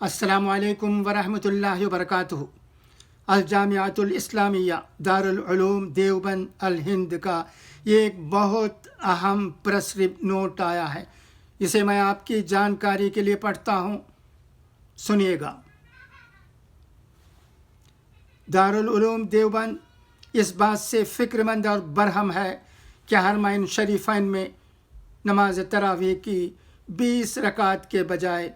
अस्सलामु अलैकुम वरहमतुल्लाहि वबरकातुहू। अल जामियातुल इस्लामिया दारुल उलूम देवबंद अल हिंद का ये एक बहुत अहम प्रेस नोट आया है। इसे मैं आपकी जानकारी के लिए पढ़ता हूँ, सुनिएगा। दारुल उलूम देवबंद इस बात से फ़िक्रमंद और बरहम है कि हरमैन शरीफैन में नमाज तरावीह की 20 रकात के बजाय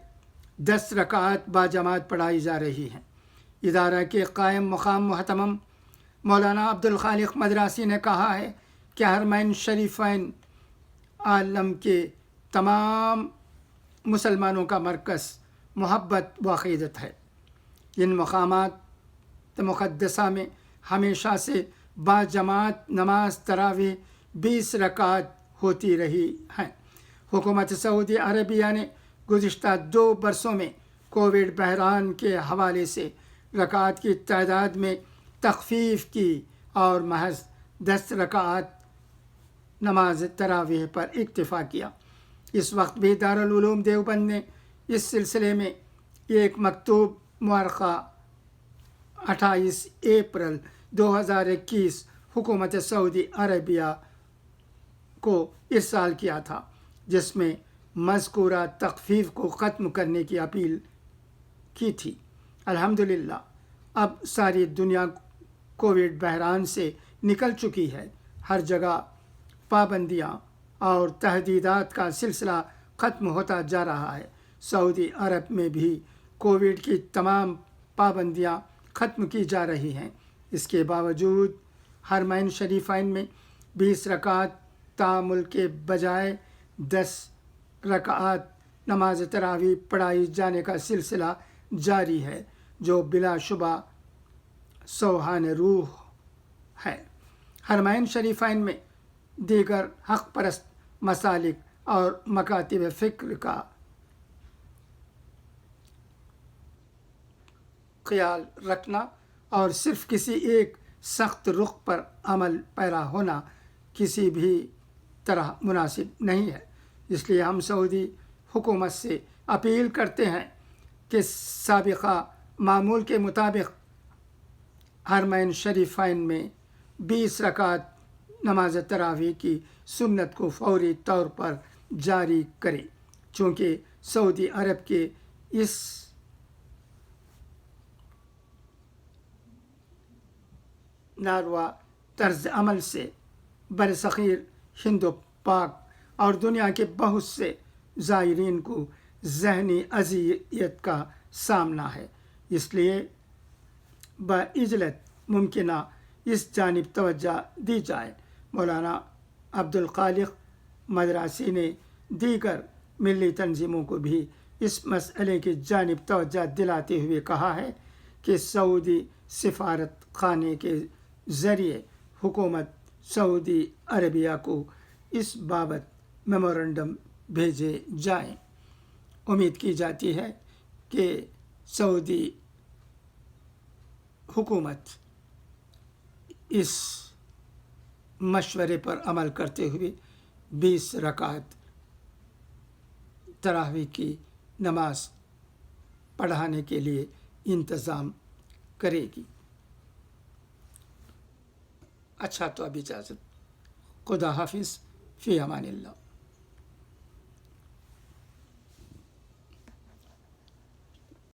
10 रकात बाजमात पढ़ाई जा रही हैं। इदारा के कायम मकाम मोहतरम मौलाना अब्दुल खालिक मदरासी ने कहा है कि हरमैन शरीफैन आलम के तमाम मुसलमानों का मरकज़ मोहब्बत व अक़ीदत है। इन मकामात मुक़द्दसा में हमेशा से बाजमात नमाज तरावीह 20 रकात होती रही हैं। हुकूमत सऊदी अरबिया ने गुज़िश्ता 2 बरसों में कोविड बहरान के हवाले से रकात की तादाद में तख़फ़ीफ़ की और महज 10 रकात नमाज तरावीह पर इक्तिफ़ा किया। इस वक्त भी दारुल उलूम देवबंद ने इस सिलसिले में एक मकतूब मुअर्रख़ा 28 अप्रैल 2021 हुकूमत सऊदी अरबिया को इरसाल किया था, जिसमें मज़कूरा तख़फ़ीफ़ को ख़त्म करने की अपील की थी। अल्हम्दुलिल्लाह अब सारी दुनिया कोविड बहरान से निकल चुकी है। हर जगह पाबंदियाँ और तहदीदात का सिलसिला ख़त्म होता जा रहा है। सऊदी अरब में भी कोविड की तमाम पाबंदियाँ ख़त्म की जा रही हैं। इसके बावजूद हरमैन शरीफैन में 20 रकात तामुल के बजाय 10 रकात नमाज तरावीह पढ़ाई जाने का सिलसिला जारी है, जो बिलाशुबा सोहान रूह है। हरमैन शरीफैन में दीगर हक़ परस्त मसालिक और मकातिब फ़िक्र का ख्याल रखना और सिर्फ़ किसी एक सख्त रुख पर अमल पैरा होना किसी भी तरह मुनासिब नहीं है। इसलिए हम सऊदी हुकूमत से अपील करते हैं कि साबिक़ा मामूल के मुताबिक हरमैन शरीफैन में 20 रकात नमाज तरावीह की सुन्नत को फ़ौरी तौर पर जारी करें, चूँकि सऊदी अरब के इस नारवा तर्ज अमल से बरसग़ीर हिंद पाक और दुनिया के बहुत से ज़ायरीन को ज़हनी अज़ियत का सामना है। इसलिए बइजलत मुमकिना इस जानिब तवज्जो दी जाए। मौलाना अब्दुल खालिक मदरासी ने दीगर मिली तंजीमों को भी इस मसले की जानिब तवज्जो दिलाते हुए कहा है कि सऊदी सिफारत खाने के ज़रिए हुकूमत सऊदी अरबिया को इस बाबत मेमोरेंडम भेजे जाएं। उम्मीद की जाती है कि सऊदी हुकूमत इस मशवरे पर अमल करते हुए 20 रकात तरावीह की नमाज पढ़ाने के लिए इंतज़ाम करेगी। अच्छा, तो अब इजाज़त। खुदा हाफिज़, फ़ी अमानिल्लाह।